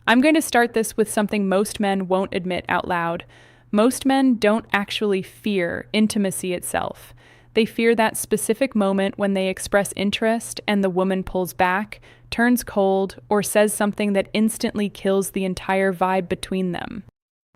I'm going to start this with something most men won't admit out loud. Most men don't actually fear intimacy itself. They fear that specific moment when they express interest and the woman pulls back, turns cold, or says something that instantly kills the entire vibe between them.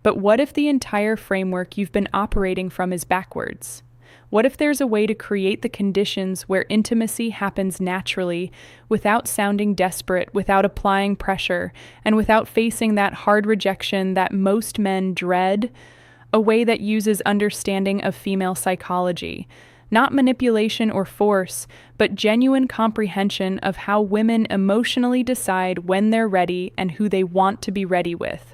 But what if the entire framework you've been operating from is backwards? What if there's a way to create the conditions where intimacy happens naturally, without sounding desperate, without applying pressure, and without facing that hard rejection that most men dread? A way that uses understanding of female psychology. Not manipulation or force, but genuine comprehension of how women emotionally decide when they're ready and who they want to be ready with.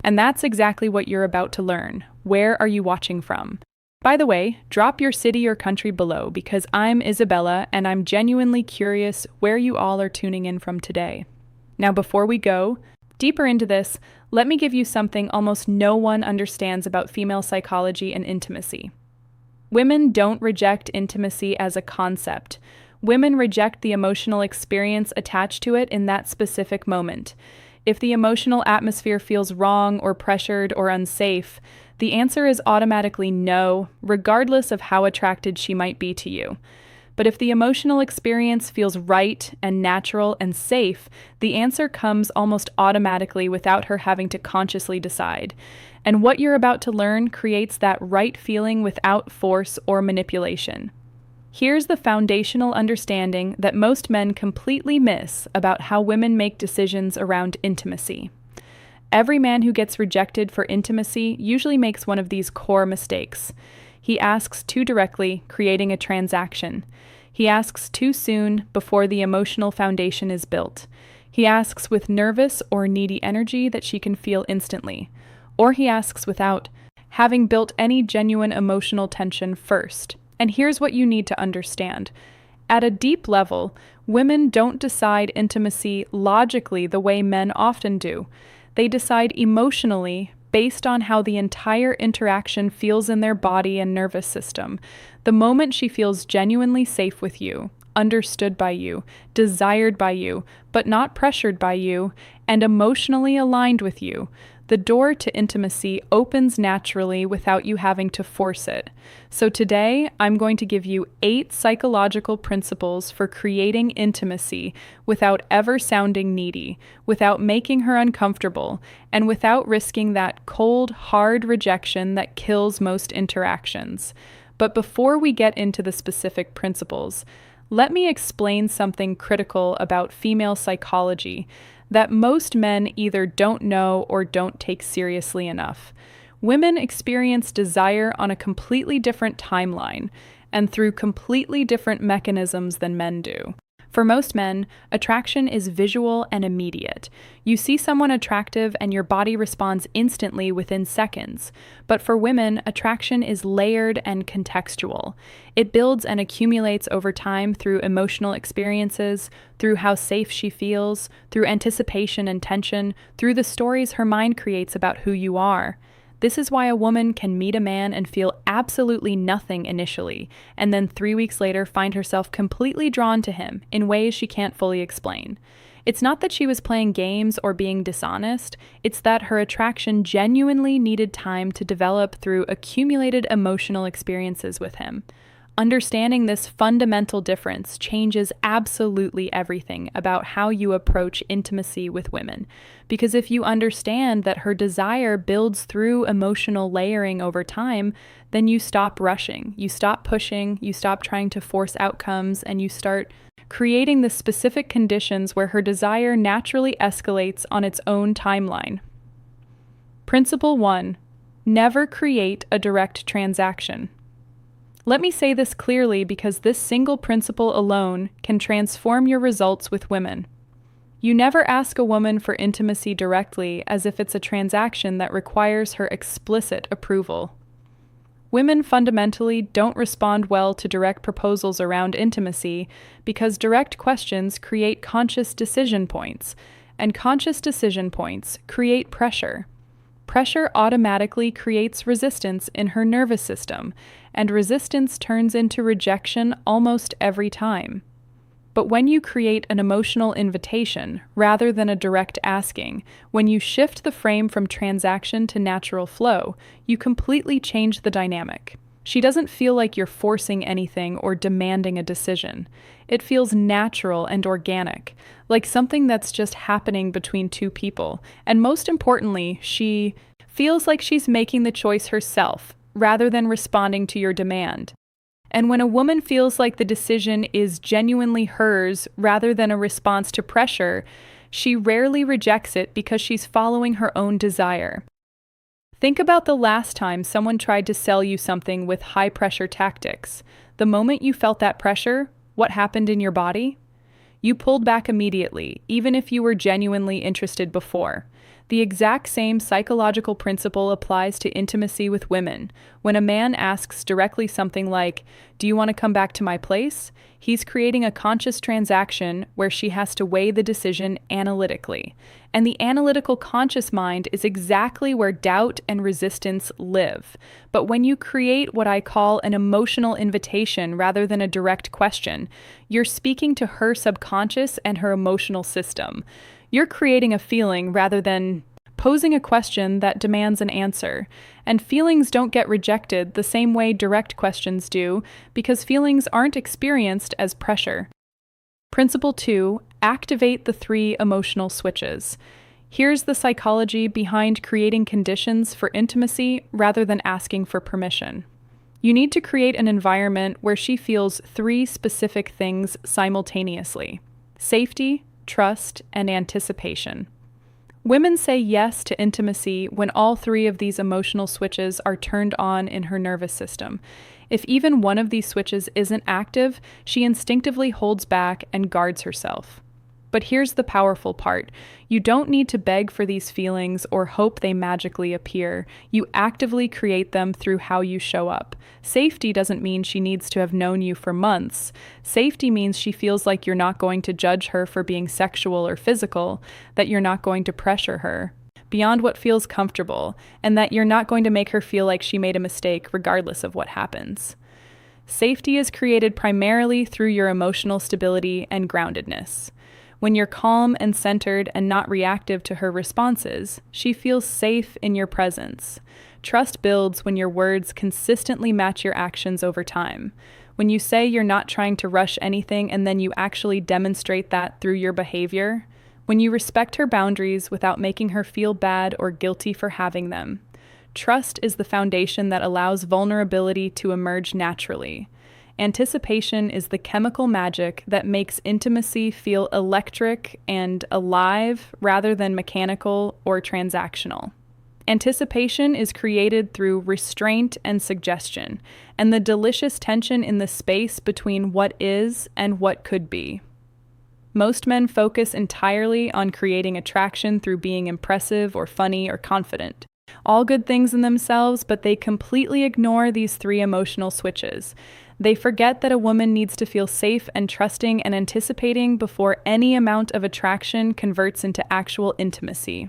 And that's exactly what you're about to learn. Where are you watching from? By the way, drop your city or country below because I'm Isabella and I'm genuinely curious where you all are tuning in from today. Now, before we go deeper into this, let me give you something almost no one understands about female psychology and intimacy. Women don't reject intimacy as a concept. Women reject the emotional experience attached to it in that specific moment. If the emotional atmosphere feels wrong or pressured or unsafe, the answer is automatically no, regardless of how attracted she might be to you. But if the emotional experience feels right and natural and safe, the answer comes almost automatically without her having to consciously decide. And what you're about to learn creates that right feeling without force or manipulation. Here's the foundational understanding that most men completely miss about how women make decisions around intimacy. Every man who gets rejected for intimacy usually makes one of these core mistakes. He asks too directly, creating a transaction. He asks too soon, before the emotional foundation is built. He asks with nervous or needy energy that she can feel instantly. Or he asks without having built any genuine emotional tension first. And here's what you need to understand. At a deep level, women don't decide intimacy logically the way men often do. They decide emotionally based on how the entire interaction feels in their body and nervous system. The moment she feels genuinely safe with you, understood by you, desired by you, but not pressured by you, and emotionally aligned with you, the door to intimacy opens naturally without you having to force it. So today, I'm going to give you 8 psychological principles for creating intimacy without ever sounding needy, without making her uncomfortable, and without risking that cold, hard rejection that kills most interactions. But before we get into the specific principles, let me explain something critical about female psychology that most men either don't know or don't take seriously enough. Women experience desire on a completely different timeline and through completely different mechanisms than men do. For most men, attraction is visual and immediate. You see someone attractive and your body responds instantly within seconds. But for women, attraction is layered and contextual. It builds and accumulates over time through emotional experiences, through how safe she feels, through anticipation and tension, through the stories her mind creates about who you are. This is why a woman can meet a man and feel absolutely nothing initially, and then 3 weeks later find herself completely drawn to him in ways she can't fully explain. It's not that she was playing games or being dishonest, it's that her attraction genuinely needed time to develop through accumulated emotional experiences with him. Understanding this fundamental difference changes absolutely everything about how you approach intimacy with women. Because if you understand that her desire builds through emotional layering over time, then you stop rushing, you stop pushing, you stop trying to force outcomes, and you start creating the specific conditions where her desire naturally escalates on its own timeline. Principle 1. Never create a direct transaction. Let me say this clearly because this single principle alone can transform your results with women. You never ask a woman for intimacy directly as if it's a transaction that requires her explicit approval. Women fundamentally don't respond well to direct proposals around intimacy because direct questions create conscious decision points, and conscious decision points create pressure. Pressure automatically creates resistance in her nervous system, and resistance turns into rejection almost every time. But when you create an emotional invitation rather than a direct asking, when you shift the frame from transaction to natural flow, you completely change the dynamic. She doesn't feel like you're forcing anything or demanding a decision. It feels natural and organic, like something that's just happening between two people. And most importantly, she feels like she's making the choice herself rather than responding to your demand. And when a woman feels like the decision is genuinely hers rather than a response to pressure, she rarely rejects it because she's following her own desire. Think about the last time someone tried to sell you something with high-pressure tactics. The moment you felt that pressure, what happened in your body? You pulled back immediately, even if you were genuinely interested before. The exact same psychological principle applies to intimacy with women. When a man asks directly something like, "Do you want to come back to my place?" he's creating a conscious transaction where she has to weigh the decision analytically. And the analytical conscious mind is exactly where doubt and resistance live. But when you create what I call an emotional invitation rather than a direct question, you're speaking to her subconscious and her emotional system. You're creating a feeling rather than posing a question that demands an answer. And feelings don't get rejected the same way direct questions do, because feelings aren't experienced as pressure. Principle 2, activate the 3 emotional switches. Here's the psychology behind creating conditions for intimacy rather than asking for permission. You need to create an environment where she feels 3 specific things simultaneously: safety, trust, and anticipation. Women say yes to intimacy when all 3 of these emotional switches are turned on in her nervous system. If even one of these switches isn't active, she instinctively holds back and guards herself. But here's the powerful part. You don't need to beg for these feelings or hope they magically appear. You actively create them through how you show up. Safety doesn't mean she needs to have known you for months. Safety means she feels like you're not going to judge her for being sexual or physical, that you're not going to pressure her beyond what feels comfortable, and that you're not going to make her feel like she made a mistake regardless of what happens. Safety is created primarily through your emotional stability and groundedness. When you're calm and centered and not reactive to her responses, she feels safe in your presence. Trust builds when your words consistently match your actions over time. When you say you're not trying to rush anything and then you actually demonstrate that through your behavior. When you respect her boundaries without making her feel bad or guilty for having them. Trust is the foundation that allows vulnerability to emerge naturally. Anticipation is the chemical magic that makes intimacy feel electric and alive rather than mechanical or transactional. Anticipation is created through restraint and suggestion, and the delicious tension in the space between what is and what could be. Most men focus entirely on creating attraction through being impressive or funny or confident. All good things in themselves, but they completely ignore these 3 emotional switches. They forget that a woman needs to feel safe and trusting and anticipating before any amount of attraction converts into actual intimacy.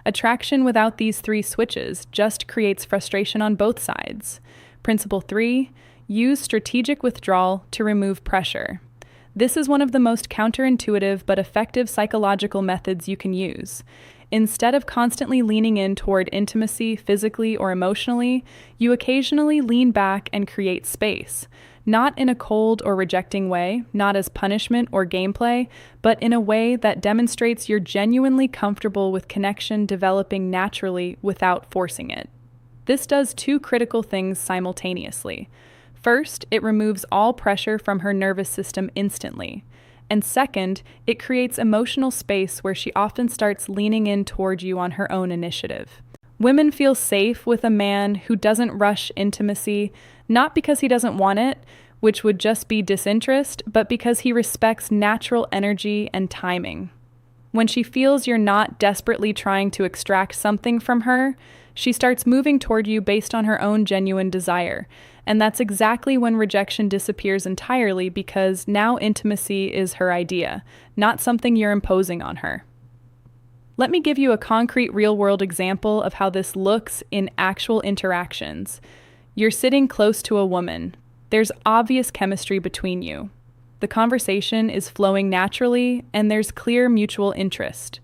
Attraction without these 3 switches just creates frustration on both sides. Principle 3, use strategic withdrawal to remove pressure. This is one of the most counterintuitive but effective psychological methods you can use. Instead of constantly leaning in toward intimacy physically or emotionally, you occasionally lean back and create space. Not in a cold or rejecting way, not as punishment or gameplay, but in a way that demonstrates you're genuinely comfortable with connection developing naturally without forcing it. This does 2 critical things simultaneously. First, it removes all pressure from her nervous system instantly. And second, it creates emotional space where she often starts leaning in toward you on her own initiative. Women feel safe with a man who doesn't rush intimacy, not because he doesn't want it, which would just be disinterest, but because he respects natural energy and timing. When she feels you're not desperately trying to extract something from her, she starts moving toward you based on her own genuine desire. And that's exactly when rejection disappears entirely, because now intimacy is her idea, not something you're imposing on her. Let me give you a concrete real-world example of how this looks in actual interactions. You're sitting close to a woman. There's obvious chemistry between you. the conversation is flowing naturally and there's clear mutual interest.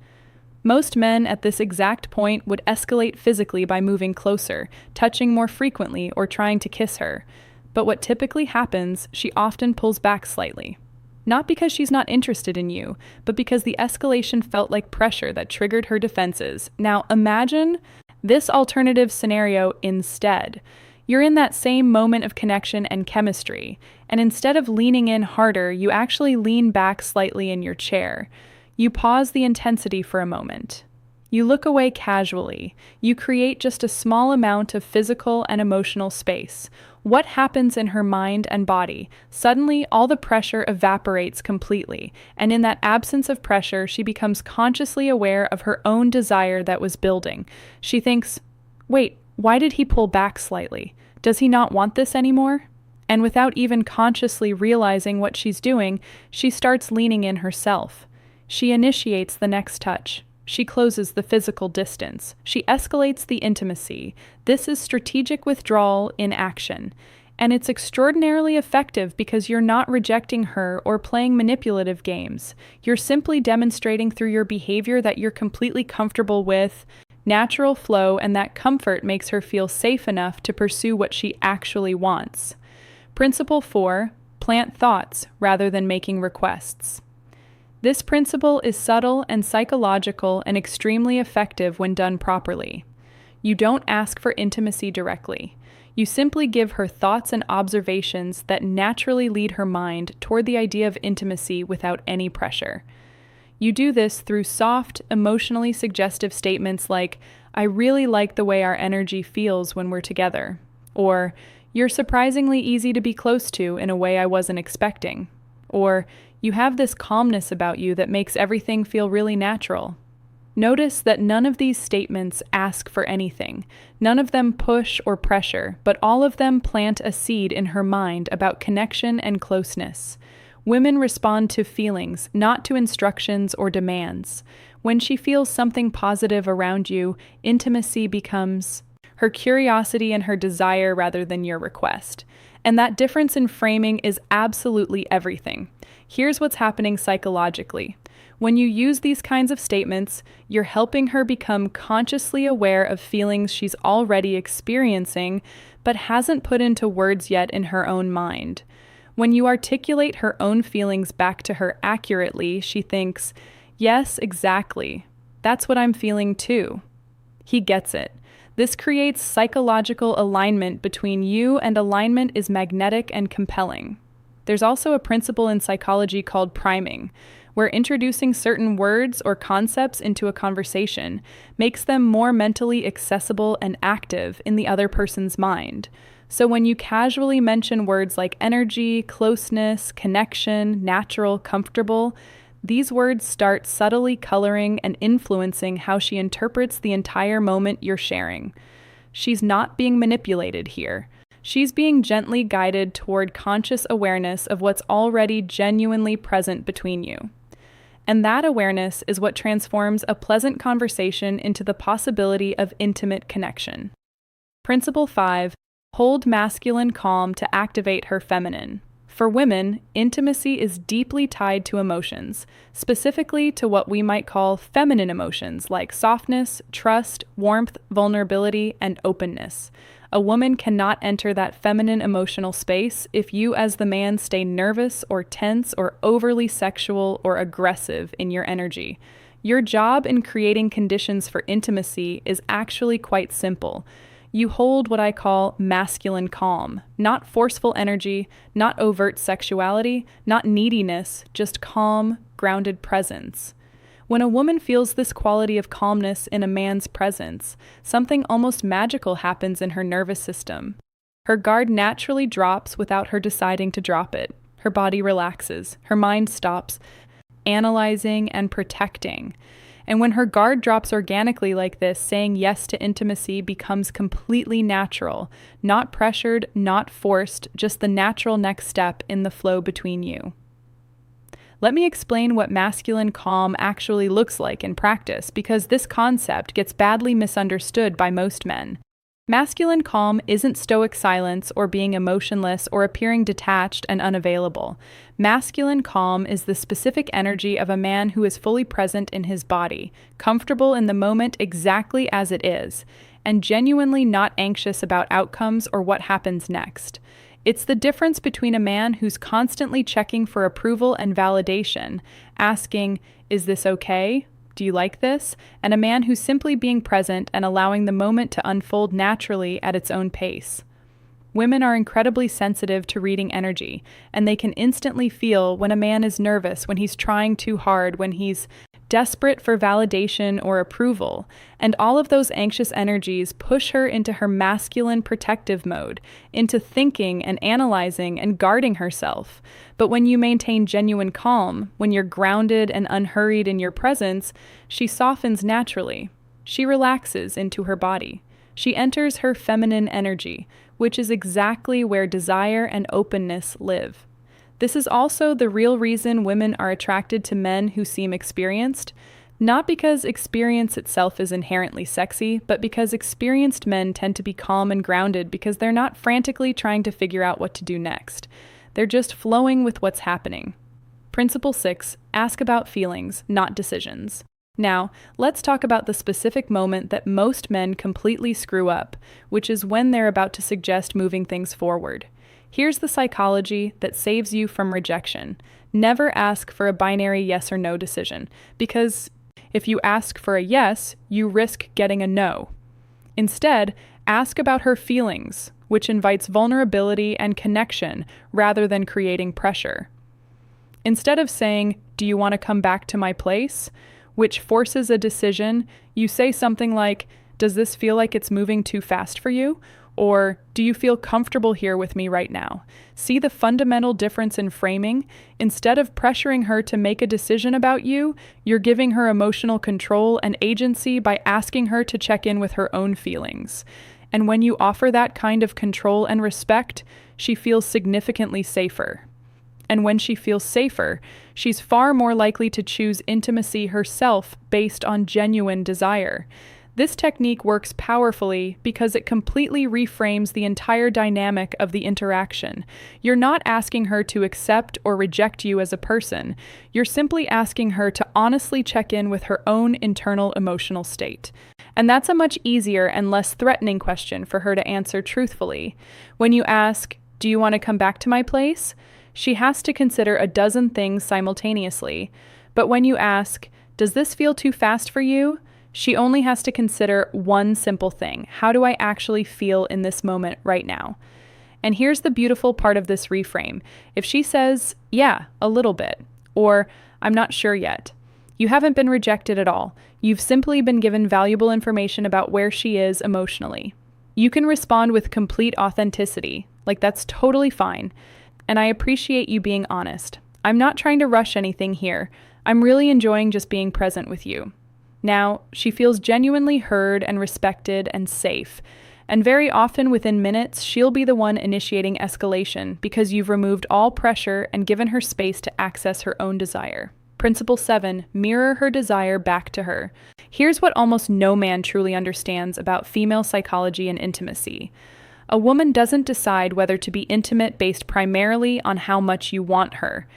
Most men at this exact point would escalate physically by moving closer, touching more frequently, or trying to kiss her. But what typically happens, she often pulls back slightly. Not because she's not interested in you, but because the escalation felt like pressure that triggered her defenses. Now imagine this alternative scenario instead. You're in that same moment of connection and chemistry, and instead of leaning in harder, you actually lean back slightly in your chair. You pause the intensity for a moment. You look away casually. You create just a small amount of physical and emotional space. What happens in her mind and body? Suddenly, all the pressure evaporates completely, and in that absence of pressure, she becomes consciously aware of her own desire that was building. She thinks, wait, why did he pull back slightly? Does he not want this anymore? And without even consciously realizing what she's doing, she starts leaning in herself. She initiates the next touch. She closes the physical distance. She escalates the intimacy. This is strategic withdrawal in action. And it's extraordinarily effective because you're not rejecting her or playing manipulative games. You're simply demonstrating through your behavior that you're completely comfortable with natural flow, and that comfort makes her feel safe enough to pursue what she actually wants. Principle 4, plant thoughts rather than making requests. This principle is subtle and psychological and extremely effective when done properly. You don't ask for intimacy directly. You simply give her thoughts and observations that naturally lead her mind toward the idea of intimacy without any pressure. You do this through soft, emotionally suggestive statements like, "I really like the way our energy feels when we're together," or "You're surprisingly easy to be close to in a way I wasn't expecting," or "You have this calmness about you that makes everything feel really natural." Notice that none of these statements ask for anything. None of them push or pressure, but all of them plant a seed in her mind about connection and closeness. Women respond to feelings, not to instructions or demands. When she feels something positive around you, intimacy becomes her curiosity and her desire rather than your request. And that difference in framing is absolutely everything. Here's what's happening psychologically. When you use these kinds of statements, you're helping her become consciously aware of feelings she's already experiencing, but hasn't put into words yet in her own mind. When you articulate her own feelings back to her accurately, she thinks, "Yes, exactly. That's what I'm feeling too." He gets it. This creates psychological alignment between you, and alignment is magnetic and compelling. There's also a principle in psychology called priming, where introducing certain words or concepts into a conversation makes them more mentally accessible and active in the other person's mind. So when you casually mention words like energy, closeness, connection, natural, comfortable, these words start subtly coloring and influencing how she interprets the entire moment you're sharing. She's not being manipulated here. She's being gently guided toward conscious awareness of what's already genuinely present between you. And that awareness is what transforms a pleasant conversation into the possibility of intimate connection. Principle 5, hold masculine calm to activate her feminine. For women, intimacy is deeply tied to emotions, specifically to what we might call feminine emotions like softness, trust, warmth, vulnerability, and openness. A woman cannot enter that feminine emotional space if you as the man stay nervous or tense or overly sexual or aggressive in your energy. Your job in creating conditions for intimacy is actually quite simple. You hold what I call masculine calm, not forceful energy, not overt sexuality, not neediness, just calm, grounded presence. When a woman feels this quality of calmness in a man's presence, something almost magical happens in her nervous system. Her guard naturally drops without her deciding to drop it. Her body relaxes. Her mind stops analyzing and protecting. And when her guard drops organically like this, saying yes to intimacy becomes completely natural, not pressured, not forced, just the natural next step in the flow between you. Let me explain what masculine calm actually looks like in practice, because this concept gets badly misunderstood by most men. Masculine calm isn't stoic silence or being emotionless or appearing detached and unavailable. Masculine calm is the specific energy of a man who is fully present in his body, comfortable in the moment exactly as it is, and genuinely not anxious about outcomes or what happens next. It's the difference between a man who's constantly checking for approval and validation, asking, "Is this okay? Do you like this?" and a man who's simply being present and allowing the moment to unfold naturally at its own pace. Women are incredibly sensitive to reading energy, and they can instantly feel when a man is nervous, when he's trying too hard, when he's desperate for validation or approval, and all of those anxious energies push her into her masculine protective mode, into thinking and analyzing and guarding herself. But when you maintain genuine calm, when you're grounded and unhurried in your presence, she softens naturally. She relaxes into her body. She enters her feminine energy, which is exactly where desire and openness live. This is also the real reason women are attracted to men who seem experienced, not because experience itself is inherently sexy, but because experienced men tend to be calm and grounded because they're not frantically trying to figure out what to do next. They're just flowing with what's happening. Principle 6, ask about feelings, not decisions. Now, let's talk about the specific moment that most men completely screw up, which is when they're about to suggest moving things forward. Here's the psychology that saves you from rejection. Never ask for a binary yes or no decision, because if you ask for a yes, you risk getting a no. Instead, ask about her feelings, which invites vulnerability and connection rather than creating pressure. Instead of saying, "Do you want to come back to my place?" which forces a decision, you say something like, "Does this feel like it's moving too fast for you?" Or, "Do you feel comfortable here with me right now?" See the fundamental difference in framing? Instead of pressuring her to make a decision about you, you're giving her emotional control and agency by asking her to check in with her own feelings. And when you offer that kind of control and respect, she feels significantly safer. And when she feels safer, she's far more likely to choose intimacy herself based on genuine desire. This technique works powerfully because it completely reframes the entire dynamic of the interaction. You're not asking her to accept or reject you as a person. You're simply asking her to honestly check in with her own internal emotional state. And that's a much easier and less threatening question for her to answer truthfully. When you ask, "Do you want to come back to my place?" she has to consider a dozen things simultaneously. But when you ask, "Does this feel too fast for you?" she only has to consider one simple thing. How do I actually feel in this moment right now? And here's the beautiful part of this reframe. If she says, "Yeah, a little bit," or "I'm not sure yet," you haven't been rejected at all. You've simply been given valuable information about where she is emotionally. You can respond with complete authenticity, like that's totally fine. And I appreciate you being honest. I'm not trying to rush anything here. I'm really enjoying just being present with you. Now, she feels genuinely heard and respected and safe. And very often within minutes, she'll be the one initiating escalation because you've removed all pressure and given her space to access her own desire. Principle 7, mirror her desire back to her. Here's what almost no man truly understands about female psychology and intimacy. A woman doesn't decide whether to be intimate based primarily on how much you want her.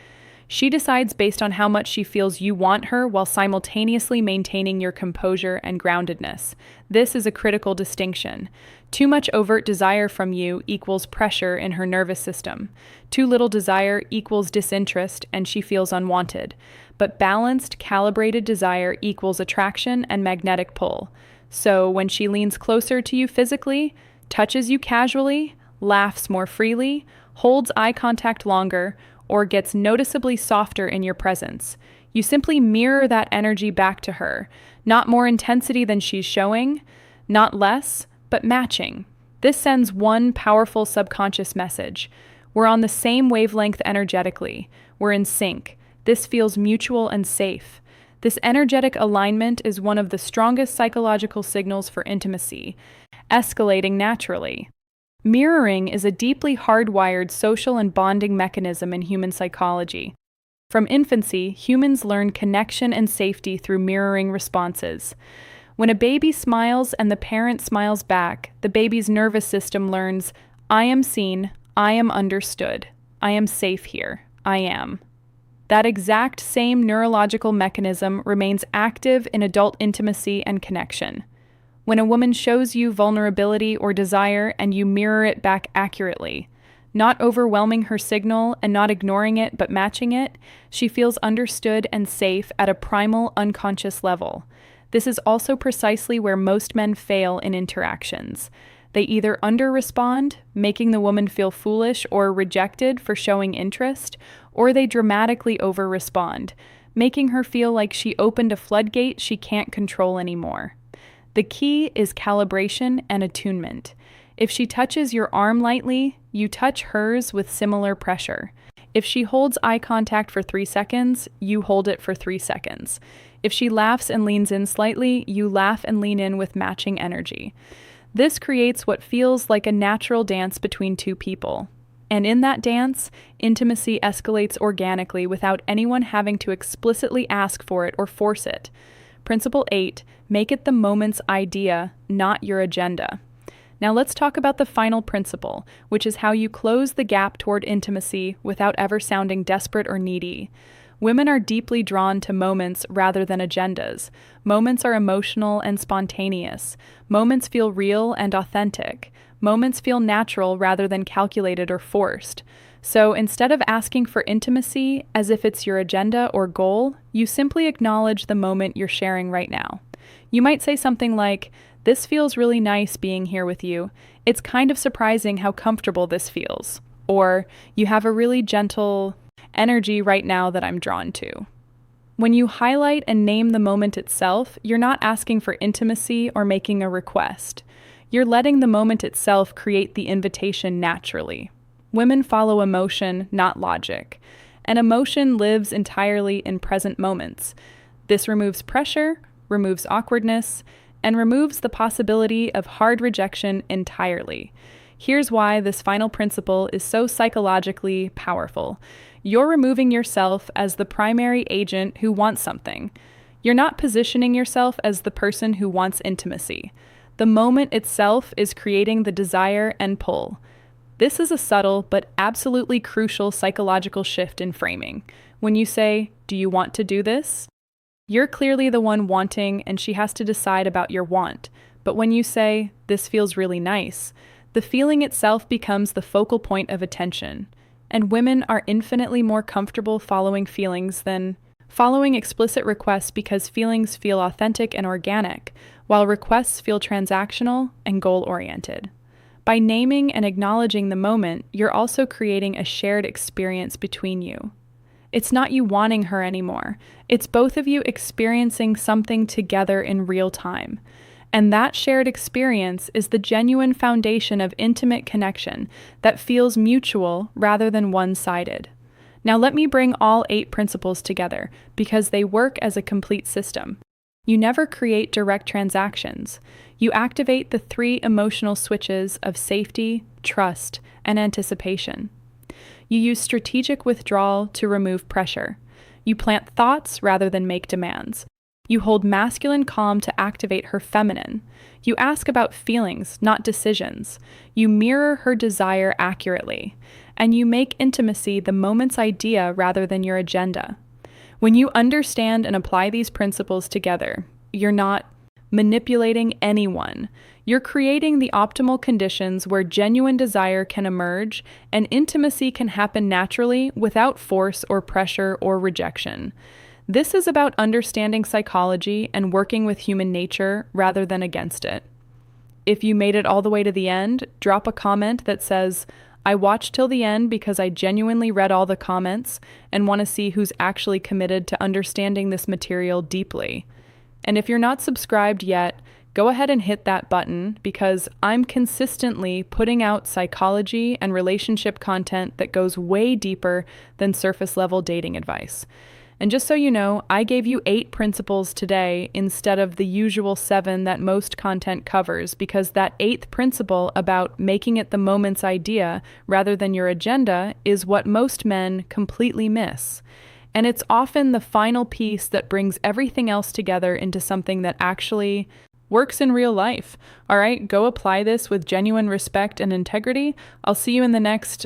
She decides based on how much she feels you want her while simultaneously maintaining your composure and groundedness. This is a critical distinction. Too much overt desire from you equals pressure in her nervous system. Too little desire equals disinterest and she feels unwanted. But balanced, calibrated desire equals attraction and magnetic pull. So when she leans closer to you physically, touches you casually, laughs more freely, holds eye contact longer, or gets noticeably softer in your presence, you simply mirror that energy back to her. Not more intensity than she's showing, not less, but matching. This sends one powerful subconscious message. We're on the same wavelength energetically. We're in sync. This feels mutual and safe. This energetic alignment is one of the strongest psychological signals for intimacy, escalating naturally. Mirroring is a deeply hardwired social and bonding mechanism in human psychology. From infancy, humans learn connection and safety through mirroring responses. When a baby smiles and the parent smiles back, the baby's nervous system learns, I am seen, I am understood, I am safe here, I am. That exact same neurological mechanism remains active in adult intimacy and connection. When a woman shows you vulnerability or desire and you mirror it back accurately, not overwhelming her signal and not ignoring it but matching it, she feels understood and safe at a primal unconscious level. This is also precisely where most men fail in interactions. They either under-respond, making the woman feel foolish or rejected for showing interest, or they dramatically over-respond, making her feel like she opened a floodgate she can't control anymore. The key is calibration and attunement. If she touches your arm lightly, you touch hers with similar pressure. If she holds eye contact for 3 seconds, you hold it for 3 seconds. If she laughs and leans in slightly, you laugh and lean in with matching energy. This creates what feels like a natural dance between two people. And in that dance, intimacy escalates organically without anyone having to explicitly ask for it or force it. Principle 8, make it the moment's idea, not your agenda. Now let's talk about the final principle, which is how you close the gap toward intimacy without ever sounding desperate or needy. Women are deeply drawn to moments rather than agendas. Moments are emotional and spontaneous. Moments feel real and authentic. Moments feel natural rather than calculated or forced. So instead of asking for intimacy as if it's your agenda or goal, you simply acknowledge the moment you're sharing right now. You might say something like, "This feels really nice being here with you. It's kind of surprising how comfortable this feels." Or, "You have a really gentle energy right now that I'm drawn to." When you highlight and name the moment itself, you're not asking for intimacy or making a request. You're letting the moment itself create the invitation naturally. Women follow emotion, not logic. And emotion lives entirely in present moments. This removes pressure, removes awkwardness, and removes the possibility of hard rejection entirely. Here's why this final principle is so psychologically powerful. You're removing yourself as the primary agent who wants something. You're not positioning yourself as the person who wants intimacy. The moment itself is creating the desire and pull. This is a subtle but absolutely crucial psychological shift in framing. When you say, "Do you want to do this?" You're clearly the one wanting, and she has to decide about your want. But when you say, "This feels really nice," the feeling itself becomes the focal point of attention. And women are infinitely more comfortable following feelings than following explicit requests because feelings feel authentic and organic, while requests feel transactional and goal-oriented. By naming and acknowledging the moment, you're also creating a shared experience between you. It's not you wanting her anymore. It's both of you experiencing something together in real time. And that shared experience is the genuine foundation of intimate connection that feels mutual rather than one-sided. Now let me bring all 8 principles together because they work as a complete system. You never create direct transactions. You activate the 3 emotional switches of safety, trust, and anticipation. You use strategic withdrawal to remove pressure. You plant thoughts rather than make demands. You hold masculine calm to activate her feminine. You ask about feelings, not decisions. You mirror her desire accurately. And you make intimacy the moment's idea rather than your agenda. When you understand and apply these principles together, you're not manipulating anyone. You're creating the optimal conditions where genuine desire can emerge and intimacy can happen naturally without force or pressure or rejection. This is about understanding psychology and working with human nature rather than against it. If you made it all the way to the end, drop a comment that says, "I watched till the end because I genuinely read all the comments and want to see who's actually committed to understanding this material deeply." And if you're not subscribed yet, go ahead and hit that button because I'm consistently putting out psychology and relationship content that goes way deeper than surface level dating advice. And just so you know, I gave you 8 principles today instead of the usual 7 that most content covers because that 8th principle about making it the moment's idea rather than your agenda is what most men completely miss. And it's often the final piece that brings everything else together into something that actually works in real life. All right, go apply this with genuine respect and integrity. I'll see you in the next